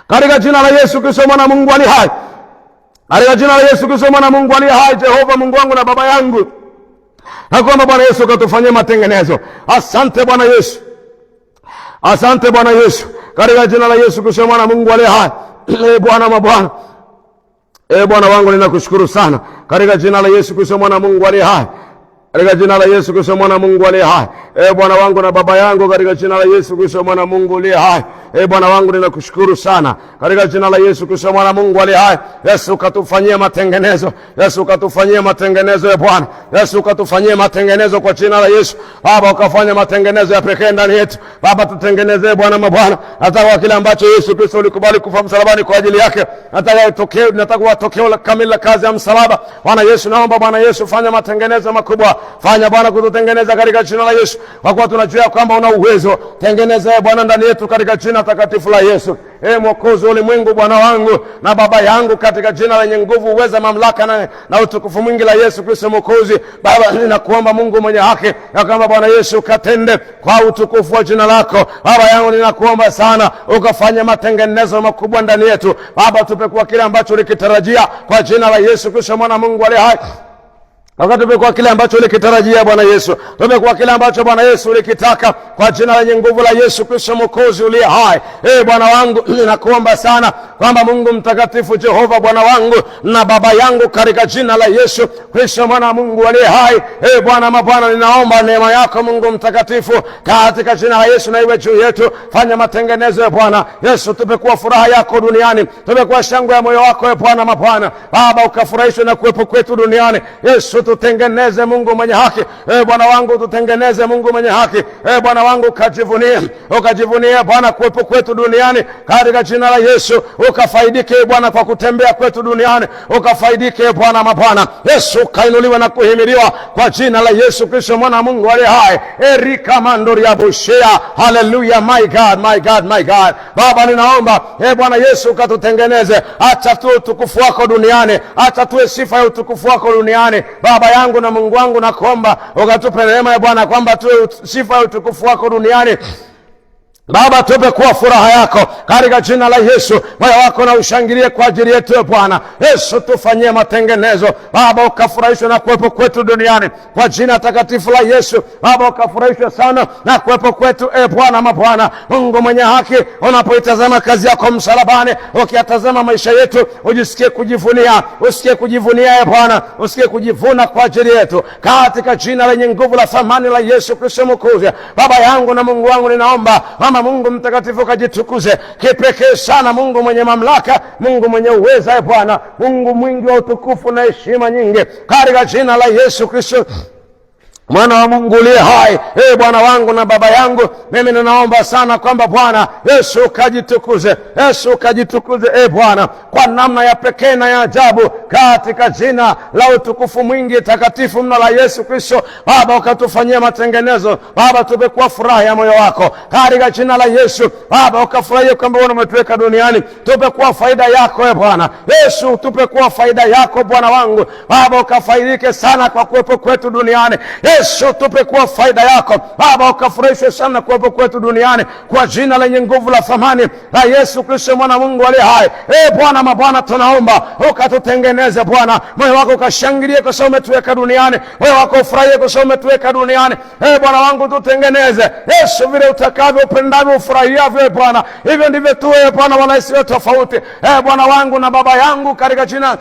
katika jina la Yesu Kristo, mwana Mungu aliye hai. Katika jina la Yesu Kristo, mwana Mungu aliye hai. Jehova Mungu wangu na baba yangu, nakuomba Bwana Yesu katufanyie matengenezo. Asante Bwana Yesu, asante Bwana Yesu, katika jina la Yesu Kristo, mwana Mungu aliye hai. Bwana mabwana, Bwana wangu ninakushukuru sana katika jina la Yesu Kristo mwana Mungu aliye hai. Katika jina la Yesu Kristo mwana Mungu aliye hai. Bwana wangu na baba yangu katika jina la Yesu Kristo mwana Mungu aliye hai. Bwana wangu ninakushukuru sana katika jina la Yesu Kristo mwana Mungu aliye hai. Yesu katufanyie matengenezo. Yesu katufanyie matengenezo Bwana. Yesu katufanyie matengenezo kwa jina la Yesu. Baba ukafanya matengenezo ya pekee ndani yetu. Baba tutengenezee Bwana mabwana. Nataka kile ambacho Yesu Kristo ulikubali kufa msalabani kwa ajili yake. Nataka tokeo kamili la kazi ya msalaba. Bwana Yesu naomba Bwana Yesu fanya matengenezo makubwa. Fanya Bwana kututengeneza katika jina la Yesu. Kwa kuwa tunajua kwamba una uwezo. Tengeneza Bwana ndani yetu katika jina takatifu la Yesu. Mwokozi wa ulimwengu Bwana wangu na baba yangu katika jina lenye nguvu, uweza, mamlaka na utukufu mwingi la Yesu Kristo Mwokozi. Baba ninakuomba Mungu mwenye haki ya kwamba Bwana Yesu katende kwa utukufu wa jina lako. Baba yangu ninakuomba sana ukafanya matengenezo makubwa ndani yetu. Baba tupe kwa kile ambacho ulikitarajia kwa jina la Yesu Kristo mwana Mungu aliye hai. Wakati tumekuwa kile ambacho ulikitarajia Bwana Yesu. Tumekuwa kile ambacho Bwana Yesu ulikitaka kwa jina lenye nguvu la Yesu Kristo Mwokozi uliye hai. Bwana wangu ninakuomba sana kwamba Mungu mtakatifu Jehova Bwana wangu na baba yangu katika jina la Yesu Kristo mwana Mungu aliye hai. Bwana mabwana ninaomba neema yako Mungu mtakatifu katika jina la Yesu na iwe juu yetu. Fanya matengenezo ya Bwana Yesu, tumekuwa furaha yako duniani. Tumekuwa shangwe ya moyo wako Bwana mabwana. Baba ukafurahishwe na kuwepo kwetu duniani. Yesu tutengeneze Mungu mwenye haki. Bwana wangu tutengeneze Mungu mwenye haki. Bwana wangu ukajivunie Bwana kuwepo kwetu duniani katika jina la Yesu. Ukafaidike Bwana kwa kutembea kwetu duniani. Ukafaidike Bwana mabwana. Yesu kainuliwe na kuhimiliwa kwa jina la Yesu Kristo mwana Mungu aliye hai. Erika mandori ya bushia. Hallelujah, my God, my God, my God. Baba ninaomba Bwana Yesu ukatutengeneze. Acha tu utukufu wako duniani. Acha tuwe sifa ya utukufu wako duniani. Baba yangu na Mungu wangu nakuomba ukatupe neema ya Bwana kwamba tuwe sifa ya utukufu wako duniani. Baba tupe kuwa furaha yako katika jina la Yesu. Moyo wako na ushangilie kwa ajili yetu Bwana. Yesu tufanyie matengenezo. Baba ukafurahishwe na kuwepo kwetu duniani kwa jina takatifu la Yesu. Baba ukafurahishwe sana na kuwepo kwetu Bwana mabwana. Mungu mwenye haki, unapoitazama kazi yako msalabani, ukiyatazama maisha yetu, ujisikie kujivunia. Usikie kujivunia Bwana. Usikie kujivuna kwa ajili yetu katika jina lenye nguvu la thamani la Yesu Kristo Mwokozi. Baba yangu na Mungu wangu ninaomba Mungu mtakatifu kajitukuze kipekee sana. Mungu mwenye mamlaka, Mungu mwenye uweza Bwana, Mungu mwingi wa utukufu na heshima nyingi katika jina la Yesu Kristo mwana wa Mungu aliye hai. Bwana wangu na baba yangu, mimi ninaomba sana kwamba Bwana Yesu kajitukuze. Yesu kajitukuze Bwana kwa namna ya pekee na ya ajabu katika jina la utukufu mwingi takatifu mno la Yesu Kristo. Baba ukatufanyia matengenezo. Baba tupe kwa furaha ya moyo wako katika jina la Yesu. Baba ukafurahia kwamba wewe umetuweka duniani. Tupe kwa faida yako Bwana Yesu, tupe kwa faida yako Bwana wangu. Baba ukafaidike sana kwa kuwepo kwetu duniani. Yesu tupe kuwa faida yako. Baba ukafurahishwe sana kuwepo kwetu duniani kwa jina lenye nguvu la thamani la Yesu Kristo mwana Mungu aliye hai. Bwana mabwana tunaomba ukatutengeneze Bwana. Moyo wako ukashangilie kwa sababu umetuweka duniani. Moyo wako ufurahie kwa sababu umetuweka duniani. Bwana wangu tutengeneze Yesu vile utakavyo, upendavyo, ufurahiavyo Bwana. Hivyo ndivyo tuwe Bwana, wala isiwe tofauti. Bwana wangu na baba yangu katika jina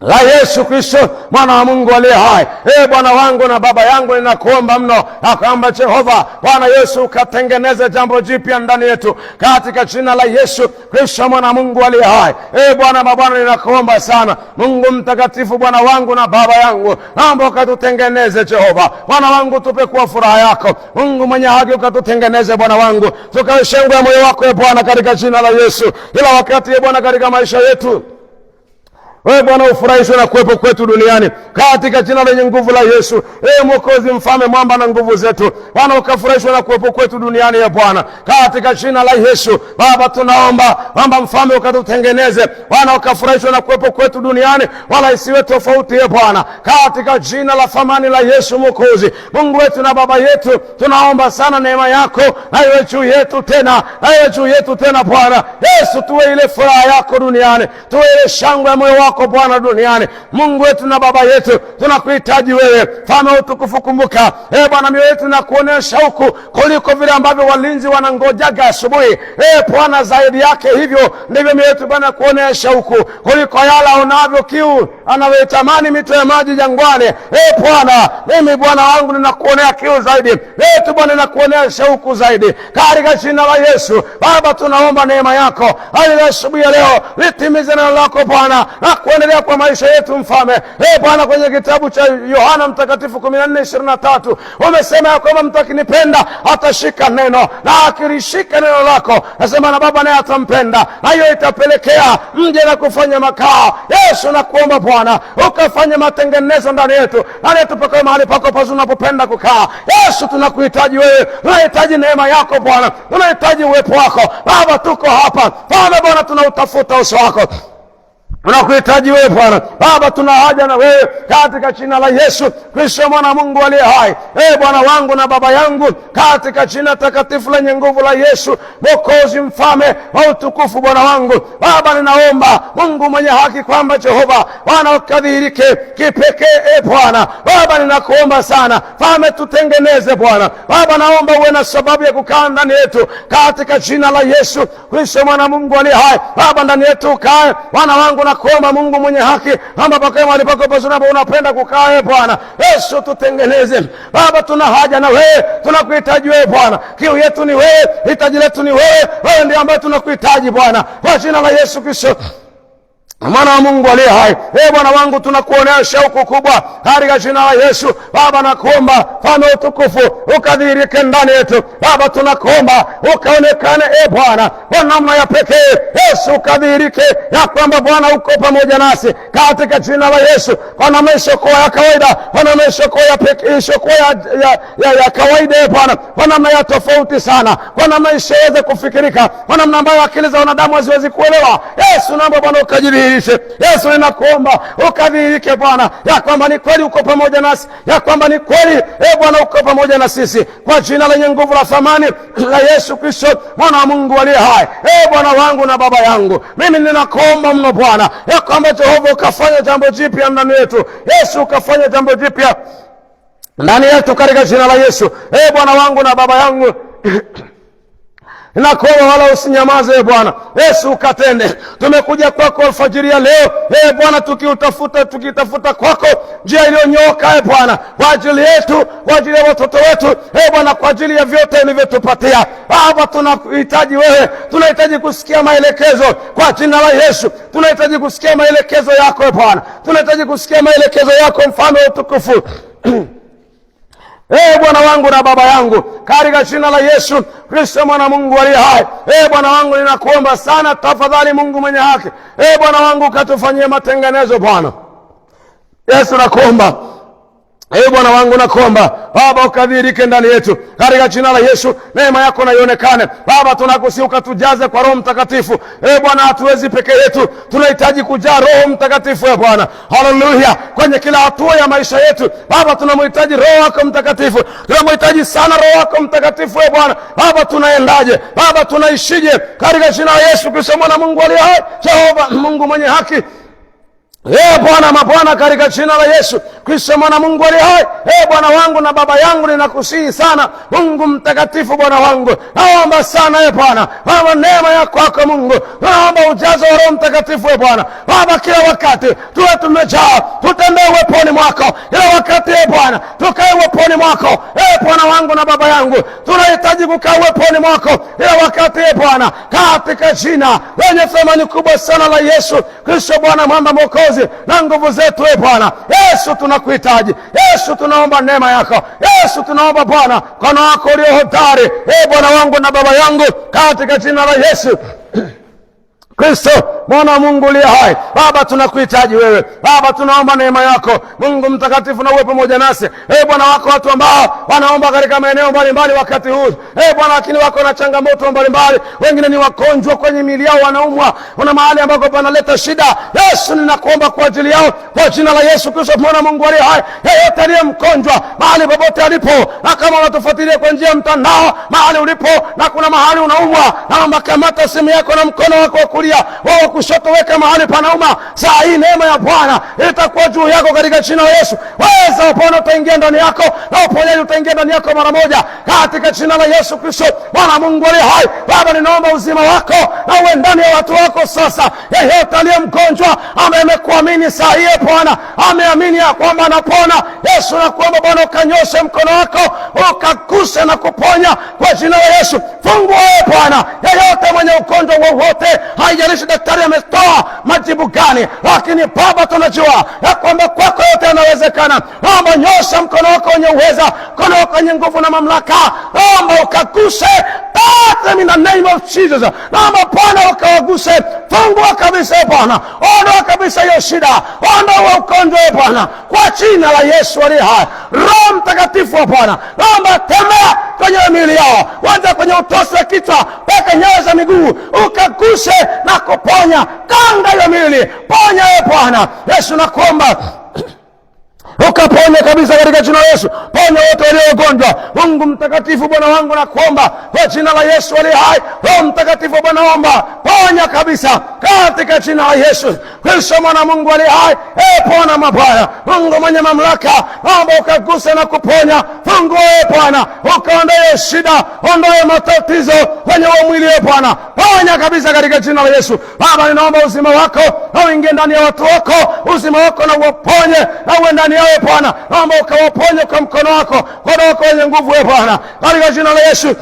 la Yesu Kristo mwana wa Mungu aliye hai. Bwana wangu na baba yangu ninakuomba mno kwamba Jehova Bwana Yesu katengeneze jambo jipya ndani yetu katika jina la Yesu Kristo mwana wa Mungu aliye hai. Bwana mabwana ninakuomba sana Mungu mtakatifu, Bwana wangu na baba yangu, naomba ukatutengeneze Jehova. Bwana wangu tupe kuwa furaha yako. Mungu mwenye haki ukatutengeneze Bwana wangu, tukawe shangwe ya moyo wako Bwana katika jina la Yesu. Ila wakati Bwana katika maisha yetu wewe Bwana ufurahishwe na kuwepo kwetu duniani katika jina lenye nguvu la Yesu. Mwokozi, mfalme, mwamba na nguvu zetu, Bwana ukafurahishwe na kuwepo kwetu duniani Bwana katika jina la Yesu. Baba tunaomba kwamba mfalme ukatutengeneze Bwana, ukafurahishwe na kuwepo kwetu duniani, wala isiwe tofauti Bwana katika jina la thamani la Yesu. Mwokozi, Mungu wetu na baba yetu, tunaomba sana neema yako na iwe juu yetu tena, na iwe juu yetu tena Bwana Yesu. Tuwe ile furaha yako duniani, tuwe ile shangwe ya moyo wako wako Bwana duniani. Mungu wetu na Baba yetu, tunakuhitaji wewe, Mfalme wa utukufu. Kumbuka Bwana, mioyo yetu na kuonesha huku kuliko vile ambavyo walinzi wanangojaga asubuhi. Bwana, zaidi yake hivyo ndivyo mioyo yetu Bwana kuonesha huku kuliko yala unavyo kiu anayotamani mito ya maji jangwani. Bwana, mimi Bwana wangu ninakuonea kiu zaidi. Wetu Bwana ninakuonea shauku zaidi. Katika jina la Yesu Baba, tunaomba neema yako hadi asubuhi ya leo litimize neno lako Bwana na kuendelea kwa maisha yetu Mfalme. Bwana, kwenye kitabu cha Yohana Mtakatifu 14:23 umesema ya kwamba mtu akinipenda atashika neno, na akilishika neno lako nasema na Baba naye atampenda, na hiyo itapelekea mje na kufanya makao. Yesu, nakuomba Bwana ukafanye matengenezo ndani yetu, ndani yetu pakawe mahali pako pazuri unapopenda kukaa. Yesu, tunakuhitaji wewe, tunahitaji neema yako Bwana, tunahitaji uwepo wako Baba. Tuko hapa Bwana, tunautafuta uso wako, tunakuhitaji wewe Bwana. Baba, tuna haja na wewe katika jina la Yesu Kristo mwana Mungu aliye hai. Bwana wangu na Baba yangu, katika jina takatifu lenye nguvu la Yesu Mwokozi, Mfalme wa utukufu, Bwana wangu Baba, ninaomba Mungu mwenye haki kwamba Jehova Bwana ukadhihirike kipekee Bwana. Baba, ninakuomba sana Mfalme, tutengeneze Bwana. Baba, naomba uwe na sababu ya kukaa ndani yetu katika jina la Yesu Kristo mwana Mungu aliye hai. Baba, ndani yetu ukae Bwana wangu, nakuomba Mungu mwenye haki ama pakae mahali pako pazuri unapenda kukaa Bwana. Yesu, tutengeneze Baba, tuna haja na wewe, tunakuhitaji wewe Bwana. Kiu yetu ni wewe, hitaji letu ni wewe, wewe ndiye ambaye tunakuhitaji Bwana, kwa jina la Yesu Kristo mwana wa Mungu aliye hai. Bwana wangu, tunakuonea shauku kubwa katika jina la Yesu. Baba, nakuomba Mfalme wa utukufu ukadhihirike ndani yetu Baba, tunakuomba ukaonekane Bwana kwa namna ya pekee. Yesu, ukadhihirike ya kwamba Bwana uko pamoja nasi katika jina la Yesu, kwa namna isiyokuwa ya kawaida, kwa namna isiyokuwa ya pekee, isiyokuwa ya kawaida Bwana, kwa namna ya tofauti sana, kwa namna isiyoweza kufikirika, kwa namna ambayo akili za wanadamu haziwezi kuelewa. Yesu, naomba Bwana ukajidhihirishe. Yesu, ninakuomba ukadhihirike Bwana ya kwamba ni kweli uko pamoja nasi, ya kwamba ni kweli Bwana uko pamoja na sisi, kwa jina lenye nguvu la thamani la Yesu Kristo mwana wa Mungu aliye hai. Bwana wangu na Baba yangu, mimi ninakuomba mno Bwana ya kwamba Jehova ukafanya jambo jipya ndani yetu. Yesu, ukafanya jambo jipya ndani yetu katika jina la Yesu. Bwana wangu na Baba yangu ninakuomba wala usinyamaze Bwana. Yesu, ukatende. Tumekuja kwako alfajiri ya leo Bwana, tukitafuta kwako njia iliyonyooka Bwana, kwa ajili yetu, kwa ajili ya watoto wetu Bwana, kwa ajili ya vyote ulivyotupatia Baba. Tunahitaji wewe, tunahitaji kusikia maelekezo kwa jina la Yesu. Tunahitaji kusikia maelekezo yako Bwana, tunahitaji kusikia maelekezo yako Mfalme wa utukufu. Bwana wangu na Baba yangu, katika jina la Yesu Kristo mwana Mungu aliye hai. Bwana wangu, ninakuomba sana tafadhali, Mungu mwenye haki, Bwana wangu katufanyie matengenezo Bwana. Yesu, nakuomba Bwana wangu, nakuomba Baba ukadhihirike ndani yetu katika jina la Yesu. Neema yako na ionekane Baba, tunakusihi ukatujaze kwa Roho Mtakatifu Bwana, hatuwezi peke yetu, tunahitaji kujaa Roho Mtakatifu Bwana. Haleluya! Kwenye kila hatua ya maisha yetu Baba, tunamhitaji Roho wako Mtakatifu, tunamhitaji sana Roho wako Mtakatifu Bwana. Baba, tunaendaje Baba, tunaishije katika jina la Yesu Kristo mwana Mungu aliye hai. Jehova Mungu mwenye haki, Bwana mabwana, katika jina la Yesu Kristo mwana Mungu aliye hai. Bwana wangu na Baba yangu, ninakusihi sana Mungu mtakatifu, Bwana wangu, naomba sana Bwana Baba, neema yako kwako Mungu, naomba ujazo wa Roho Mtakatifu Bwana Baba, kila wakati tuwe tumejaa, tutembee uweponi mwako kila wakati Bwana, tukae uweponi mwako Bwana wangu na Baba yangu, tunahitaji kukaa uweponi mwako kila wakati Bwana, katika jina lenye thamani kubwa sana la Yesu Kristo Bwana mwamba mwokozi na nguvu zetu Bwana. Yesu, tunakuhitaji Yesu, tunaomba neema yako Yesu, tunaomba Bwana mkono wako ulio hodari Bwana wangu na Baba yangu, katika jina la Yesu Kristo mwana wa Mungu aliye hai. Baba, tunakuhitaji wewe Baba, tunaomba neema yako Mungu mtakatifu na uwe pamoja nasi Bwana wako, watu ambao wanaomba katika maeneo mbalimbali wakati huu Bwana, lakini wako na changamoto mbalimbali, wengine ni wagonjwa kwenye miili yao, wanaumwa, kuna mahali ambako panaleta shida. Yesu, ninakuomba kwa ajili yao kwa jina la Yesu Kristo mwana wa Mungu aliye hai. Yeyote aliye mgonjwa mahali popote alipo, na kama unatufuatilia kwa njia ya mtandao mahali ulipo na kuna mahali unaumwa, naomba kamata simu yako na mkono wako wa kulia kulia, wa kushoto weka mahali panauma. Saa hii neema ya Bwana itakuwa juu yako katika jina la Yesu. Weza upona utaingia ndani yako, na uponyaji utaingia ndani yako mara moja katika jina la Yesu Kristo. Bwana Mungu aliye hai, Baba, ninaomba uzima wako na uwe ndani ya watu wako sasa. Yeyote aliye mgonjwa amekuamini saa hii Bwana, ameamini ya kwamba anapona. Yesu, nakuomba Bwana ukanyoshe mkono wako ukaguse na kuponya kwa jina la Yesu. Fungua Bwana yeyote mwenye ugonjwa wowote, haijalishi daktari ametoa majibu gani, lakini Baba tunajua ya kwamba kwako yote yanawezekana. Naomba nyosha mkono wako wenye uweza, mkono wako wenye nguvu na mamlaka, naomba ukaguse in the name of Jesus. Naomba Bwana ukawaguse. Fungua kabisa Bwana, ondoa kabisa hiyo shida, ondoa ugonjwa Bwana kwa jina la Yesu aliye hai. Roho Mtakatifu wa Bwana, naomba tembea kwenye miili yao, kwanza kwenye utosi wa kichwa mpaka nyayo za miguu, ukaguse na kuponya kanga hiyo miili. Ponya Bwana Yesu, nakuomba ukaponya kabisa katika jina la Yesu. Ponya wote walio wagonjwa. Mungu mtakatifu Bwana wangu, nakuomba kwa jina la Yesu aliye hai. Roho Mtakatifu Bwana, naomba ponya kabisa katika jina la Yesu Kristo mwana Mungu aliye hai. Pona mabaya, Mungu mwenye mamlaka, naomba ukaguse na kuponya. Fungua Bwana, ukaondoe shida, ondoe matatizo kwenye mwili Bwana. Ponya kabisa katika jina la Yesu. Baba, ninaomba uzima wako na uingie ndani ya watu wako, uzima wako na uwaponye na uwe ndani yao Bwana. Naomba ukawaponye kwa mkono wako, mkono wako wenye nguvu Bwana, katika jina la Yesu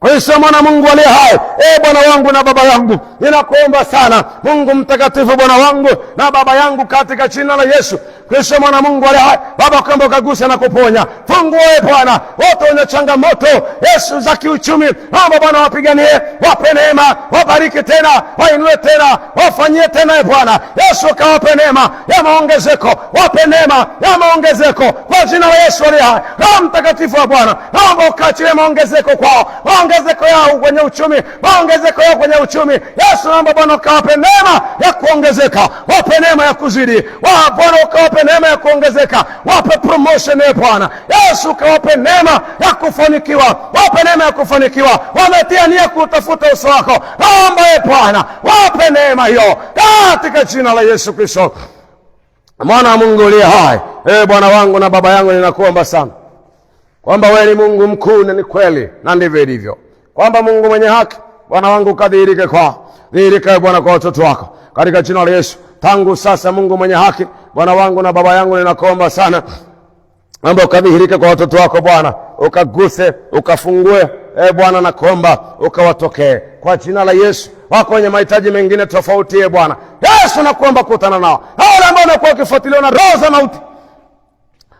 Kristo mwana Mungu aliye hai. Bwana wangu na Baba yangu, ninakuomba sana Mungu mtakatifu, Bwana wangu na Baba yangu, katika jina la Yesu Kristo mwana Mungu aliye hai. Baba, kwamba ukagusa na kuponya. Fungua Bwana wote wenye changamoto Yesu za kiuchumi, naomba Bwana wapiganie, wape neema, wabariki tena, wainue tena, wafanyie tena Bwana Yesu, kawape neema ya maongezeko, wape neema ya maongezeko kwa jina la Yesu aliye hai. Roho Mtakatifu wa Bwana, naomba ukaachilie maongezeko kwao, maongezeko yao kwenye uchumi, maongezeko yao kwenye uchumi. Yesu, naomba Bwana ukawape neema ya kuongezeka, wape neema ya kuzidi, Bwana ukawape neema ya kuongezeka, wape promotion Bwana Yesu, ukawape neema ya kufanikiwa, wape neema ya kufanikiwa. Wametia nia kutafuta uso wako, naomba Bwana wape neema hiyo katika jina la Yesu Kristo mwana wa Mungu aliye hai. Bwana wangu na Baba yangu, ninakuomba sana kwamba wewe ni Mungu mkuu, na ni kweli na ndivyo ilivyo, kwamba Mungu mwenye haki Bwana wangu kadhihirike kwao. Dhihirika Bwana kwa watoto wako katika jina la Yesu. Tangu sasa Mungu mwenye haki Bwana wangu na Baba yangu, ninakuomba sana naomba ukadhihirike kwa watoto wako Bwana, ukaguse, ukafungue Bwana, nakuomba ukawatokee kwa jina la Yesu. Wako wenye mahitaji mengine tofauti Bwana Yesu, nakuomba kutana nao, wale ambao wanakuwa wakifuatiliwa na roho za mauti,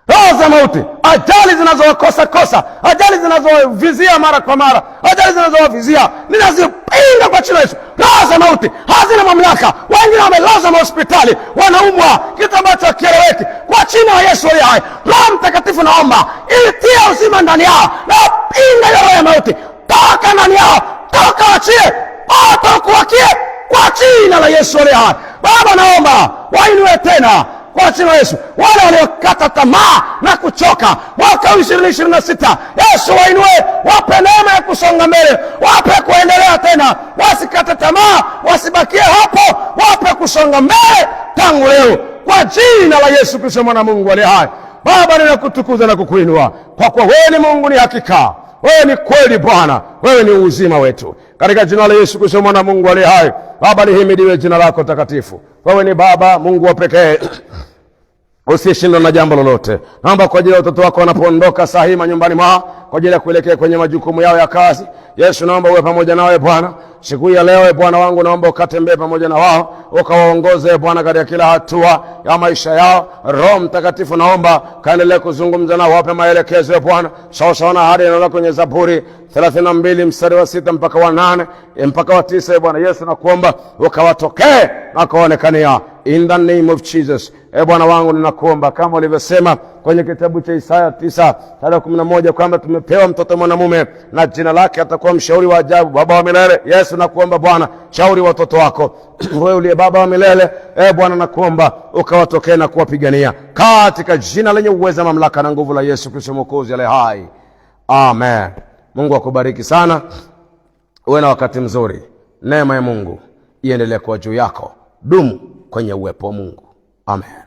roho za mauti, ajali zinazowakosa, ajali zinazowavizia mara kwa mara, ajali zinazowavizia, ninazipinga kwa jina la Yesu. Roho za mauti hazina mamlaka. Wengine wamelazwa hospitali, wanaumwa kitu ambacho hakieleweki, kwa jina la Yesu aliye hai. Roho Mtakatifu, naomba itie uzima ndani yao, na pinga hiyo roho ya mauti, toka ndani yao, toka, wachie, kuwakie kwa jina la Yesu aliye hai. Baba, naomba wainue tena kwa jina la Yesu wale waliokata tamaa na kuchoka mwaka 2026. Yesu, wainue, wape neema ya kusonga mbele, wape kuendelea tena, wasikate tamaa, wasibakie hapo, wape kusonga mbele tangu leo kwa jina la Yesu Kristo mwana Mungu aliye hai. Baba, ninakutukuza na kukuinua kwa kuwa wewe ni Mungu, ni hakika wewe ni kweli Bwana, wewe ni uzima wetu, katika jina la Yesu Kristo mwana Mungu aliye hai. Baba, lihimidiwe jina lako takatifu. Wewe ni Baba Mungu wa pekee, usishindwe na jambo lolote. Naomba kwa ajili ya watoto wako wanapoondoka saa hii manyumbani mwao kwa ajili ya kuelekea kwenye majukumu yao ya kazi. Yesu, naomba uwe pamoja nawe Bwana siku ya leo Bwana wangu, naomba ukatembee pamoja na wao, ukawaongoze Bwana katika kila hatua ya maisha yao. Roho Mtakatifu, naomba kaendelee kuzungumza nao, wape maelekezo Bwana sawa sawa na ahadi neno kwenye Zaburi 32 mstari wa 6 mpaka wa 8 mpaka wa 9. Bwana Yesu, nakuomba ukawatokee na kaonekania in the name of Jesus. Bwana wangu, ninakuomba kama ulivyosema kwenye kitabu cha Isaya 9:11 kwamba tumepewa mtoto mwanamume na jina lake atakuwa mshauri wa ajabu, baba wa milele. Yesu, nakuomba Bwana, shauri watoto wako wewe uliye baba wa milele. Bwana, nakuomba ukawatokee na kuwapigania katika jina lenye uweza, mamlaka na nguvu la Yesu Kristo Mwokozi aliye hai. Amen. Mungu akubariki sana. Uwe na wakati mzuri. Neema ya Mungu iendelee kuwa juu yako. Dumu kwenye uwepo wa Mungu. Amen.